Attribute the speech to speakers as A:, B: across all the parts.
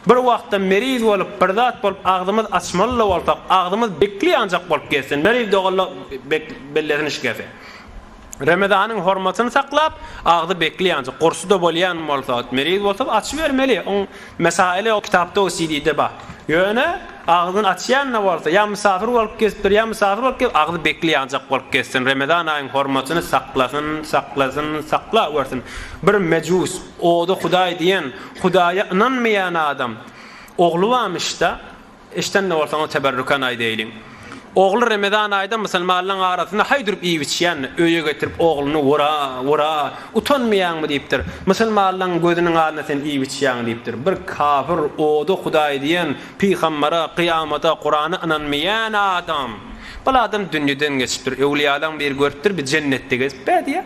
A: Bir wagtda meriz bolup, birdat bolup, ağzymyz açmaly bolsak, ağzymyz bekli ancak bolup gelsin. Meriz dogalla bellerini şikefe. Ramazanyň hormatyny saklap, ağzy bekli ancak gursuda bolýan bolsa, meriz bolsa açy bermeli. O mesaile o kitapda o CD'de bar. Ýöne ağzyn açýan bolsa, ya misafir bolup kesipdir, ya misafir bolup gelip ağzy bekli ancak bolup kessin. Ramazan aýynyň hormatyny sakla bersin. Bir mecus, oda Hudaý diýen, Hudaýa inanmaýan adam ogly barmyşda, eşden ne bolsa teberrükan aý diýilim. Oğlu Ramazan ayda musulmanlaryň arasynda haýdyryp iýitýän, öýe getirip ogluny wara, utanmaýanmy diýipdir. Musulmanlaryň gözüniň aldyna sen iýitýän diýipdir. Bir kafir oda Hudaý diýen, peýgambera, kıyamata, Qur'ana inanmaýan adam. Bu adam dünýeden geçipdir. Ewliýalaryň bir görüpdir, bir jennetde geçipdir.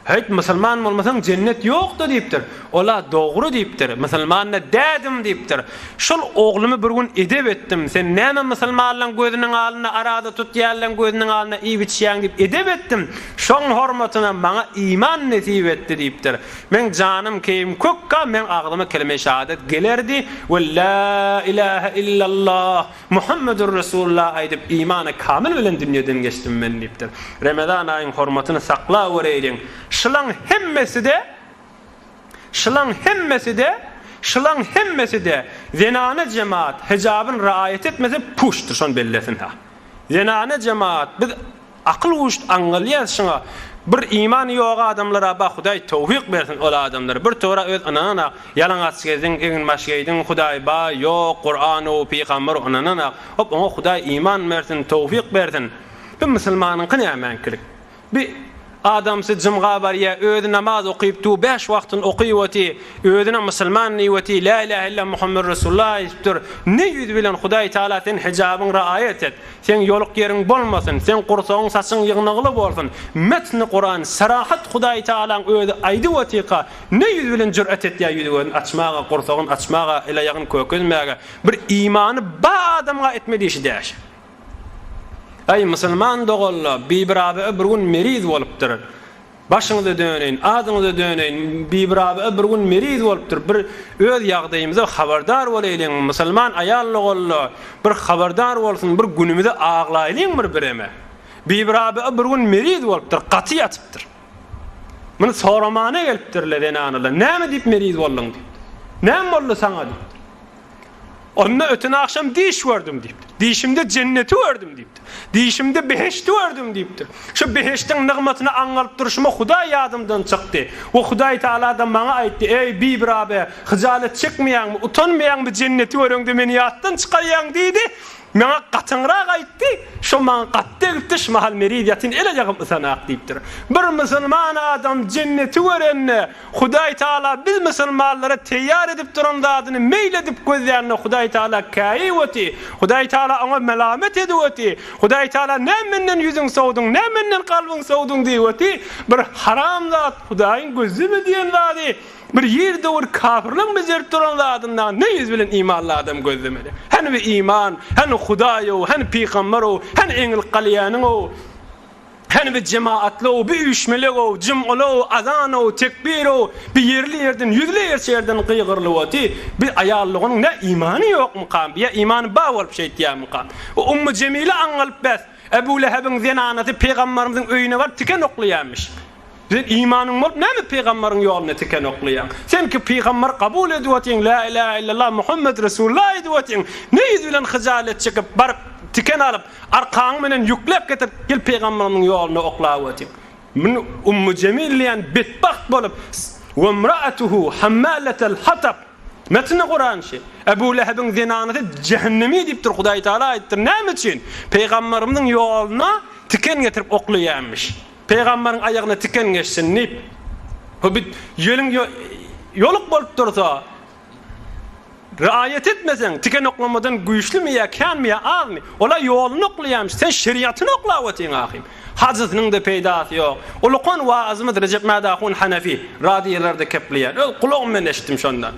A: Hayt musulman bolmasaň cennet ýokdur diýipdir. Ola dogry diýipdir. Musulmanna dädim diýipdir. Şol oglumy bir gün edep etdim. Sen näme musulmanlaryň gözüniň aldyna arada tutýanlaryň gözüniň aldyna iýitýän diýip edep etdim. Şoň hormatyna maňa iman nesip etdi diýipdir. Men janym keýim kökka men aglyma kelime şahadat gelerdi. Ve la ilahe illallah Muhammedur Resulullah aýdyp imany kamil bilen dünýeden geçdim men diýipdir. Ramazan aýynyň hormatyny sakla wereýin. Şılan hemmesi de zenane cemaat hicabın raayet etmesi puştur şon bellesin ha. Zenane cemaat biz akıl uçt angalıyaz şuna bir iman ýok adamlara ba Hudaý tawfik bersin ola adamlara bir tora öz anana yalan açgezin egin maşgeydin Hudaý ba ýok Qur'an o peýgamber anana hop ona Hudaý iman bersin tawfik bersin. Bu musulmanyň kynämenkilik. Bir adamsy jymga barýa özi namaz okyp tu 5 wagtyn okypdy, özüne musulman niýeti la ilaha illa Muhammed Resulullah diýipdir. Ne ýüz bilen Hudaý Taala sen hijabyň raayet et. Sen ýoluk ýeriň bolmasyn, sen gursagyň saçyň ýygnagyly bolsun. Metni Qur'an sarahat Hudaý Taalaň özi aýdy watyka ne ýüz bilen jur'at etýär ýüzüň açmaga, gursagyň açmaga, ila ýagyn kökezmäge bir imany ba adamga etmedi işi däş. Ay musulman dogalla bibirabe bir gün meriz bolupdyr. Başyňyza döneň, adyňyza döneň, bibirabe bir gün meriz bolupdyr. Bir öz ýagdaýymyza habardar bolaylyň. Musulman aýal dogalla bir habardar bolsun, bir günümizde aglaýlyň bireme. Bibirabe bir gün meriz bolupdyr, gaty ýatypdyr. Muny soramana gelipdirler enanylar. Näme diýip meriz boldyň diýip. Näme boldy saňa diýip. Onna ötüne akşam diş gördüm diýipdir. Dişimde cenneti gördüm diýipdir. Dişimde beheşti gördüm diýipdir. Şu beheştiň nygmatyny aňalyp duruşma Hudaý ýadymdan çykdy. O Hudaý Taala da maňa aýtdy: "Ey bibirabe, hyjalet çekmeýäňmi, utanmaýaňmy cenneti görüňdi, meni ýatdan çykarýaň" diýdi. Maňa gatynrak aýtdy. Şu maňa gatdy gitdi, şmahal meridiýatin ele ýagym sanak diýipdir. Bir musulman adam cenneti görenne Hudaý Taala biz musulmanlara teýýar edip duran zadyny meýil edip gözlerine Hudaý Taala käýweti. Hudaý Taala ona melamet edýäti. Hudaý Taala nämenden ýüzüň sowduň, nämenden kalbyň sowduň diýweti. Bir haram zat Hudaýyň gözü mi diýen zady. Bir ýerde bir kafirlik bezerip duran zadyndan ne ýüz bilen imanly adam gözlemeli. Hani bir iman, hani Hudaý, hani peýgamber, hani eňil galýanyň o. Hani bir cemaatly, bir üýşmelik, jum'ly, azan, tekbir, bir ýerli ýerden, ýüzli ýerden gıýgyrlywaty, bir aýallygyň ne imany ýokmy kam, ya imany ba bolup şeýtýänmi kam. O Ummu Cemile aňalyp bäs, Ebu Leheb'in zenanaty peýgamberimizin öýüne bar tiken oklaýanmyş. Sen imanın bolup näme peýgamberiň ýoluny tiken oklaýan? Sen ki peýgamber kabul edýätiň, la ilaha illallah Muhammed Resulullah edýätiň, ne ýüz bilen hyjalet çekip baryp tiken alyp arkaň menen ýüklep getirip gel peýgamberiň ýoluny oklaýatyň. Min Ummu Cemil diýen betbaht bolup we imra'atuhu hammalatul hatab. Metni Qur'an şi. Ebu Leheb'in zenanaty cehennemi diýipdir Hudaý Taala aýtdyr. Näme üçin? Peýgamberimiň ýoluny tiken getirip oklaýanmyş. Peýgamberiň aýagyna tiken geçsin nip. O bit ýölüň ýoluk bolup dursa, raayet etmesen, tiken oklamadan güýçlümi ýa kanmy ýa azmy? Ola ýoluny oklaýanmyş. Sen şeriatyny oklawatyň ahym. Hazynyň da peýdasy ýok. Ulukon waazymyz Recep Madahun Hanefi radiýalerde kepleýär. Kulağım men eşitdim şondan.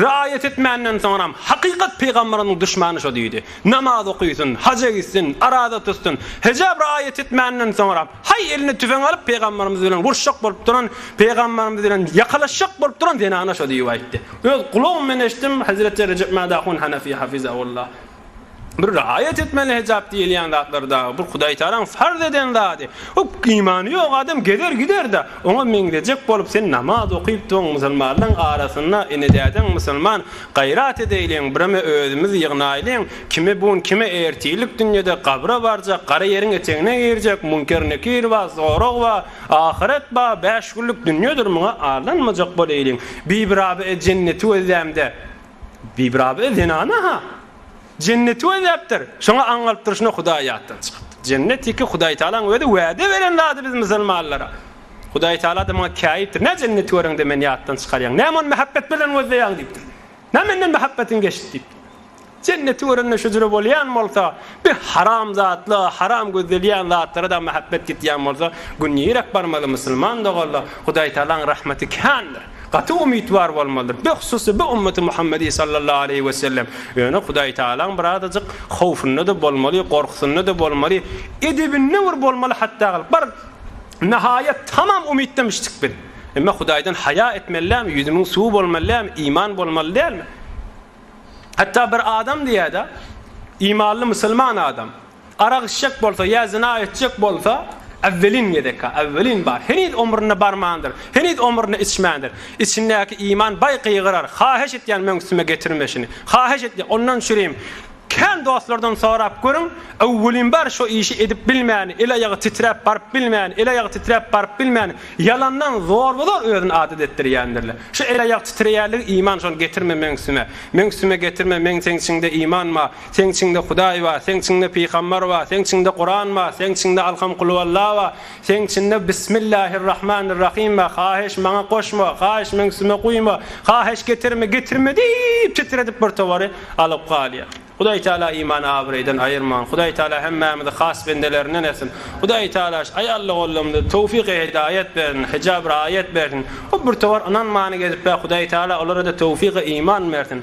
A: riayet etmenden sonra hakikat peygamberinin düşmanı şo diýdi. Namaz okuysun, haca gitsin, arada tutsun. Hicab riayet etmenden sonra hay eline tüfeň alıp peygamberimiz bilen vurşak bolup duran, peygamberimiz bilen yakalaşak bolup duran denana şo diýip aýtdy. Öz kulağım men eşitdim Hazreti Recep Madahun Hanafi hafizahullah. Bir riayet etmeli hicab diýilýän zatlarda, bir Hudaý Taala farz eden zat. O imany ýok adam gider de, ona meňdejek bolup sen namaz okuyup duň musulmanlaryň arasynda inedäden musulman gaýrat edeýlen, bireme özümiz ýygnaýlan, kime bun kime ertilik dünýede kabra barjak, gara ýeriň eteňine girjek, münker nekir we zorog we ahiret ba 5 günlük dünýedir, muňa arlanmajak boleýlen. Bir cenneti özlemde. Bir zinana ha. Cenneti öýdäpdir. Şoňa aňalypdyr, şuna Hudaý ýatdan çykypdy. Cennet iki Hudaý Taalaň öýde wäde beren zady biz musulmanlara. Hudaý Taala da maňa käýipdir. Ne cenneti görüň de men ýatdan çykarýan. Näme mehabbet bilen özleýän diýipdir. Näme mehabbetin geçdi. Cenneti görünne şujura bolýan bolsa, bir haram zatly, haram gözdelýän zatlara da mehabbet gitýän bolsa, günýerek barmaly musulman da golla Hudaý Taalaň rahmeti kändir. Gaty umidwar bolmalydyr. Behususy bu ümmeti Muhammedi sallallahu aleyhi ve sellem. Ýöne Hudaý Taalaň bir adajyk howfuny da bolmaly, gorkusyny da bolmaly, edebini wir bolmaly hatda bar nihayet tamam umiddemişdik biz. Emma Hudaýdan haya etmelläm, ýüzüniň suw bolmalym, iman bolmaly dälmi? Hatta bir adam diýär-de, imanly musulman adam, araq içjek bolsa, ýa zina etjek bolsa, evvelin bar. Henid ömrüne barmandır. Henid ömrüne içmändir. İçindäki iman bay kıyıgırar. Haheş etýän meňsüme getirmeşini. Haheş etýän ondan şüreyim. Kän dostlardan sorap görün, evvelin bar şo işi edip bilmän, ele ýagy titrep barıp bilmän, ele ýagy titrep barıp bilmän, yalandan zor özüni adet etdirýändirler. Şu ele ýagy titreyärlik iman şonu getirme meňsüme getirme, meň seňçinde iman ma, seňçinde Hudaý wa, seňçinde peýgamber wa, seňçinde Qur'an ma, seňçinde alham kul wallah wa, seňçinde bismillahirrahmanirrahim ma, haheş maňa goşma, haheş meňsüme goýma, haheş getirme diýip titredip bir towary alyp galýar. Hudaý Taala iman abreyden ayırman. Hudaý Taala hemmemizi has bendelerinden etsin. Hudaý Taala ayallı gollamda tawfiq hidayet berin, hicab riayet berin. O bir tawar anan many gezip Hudaý Taala olara da tawfiq iman bersin.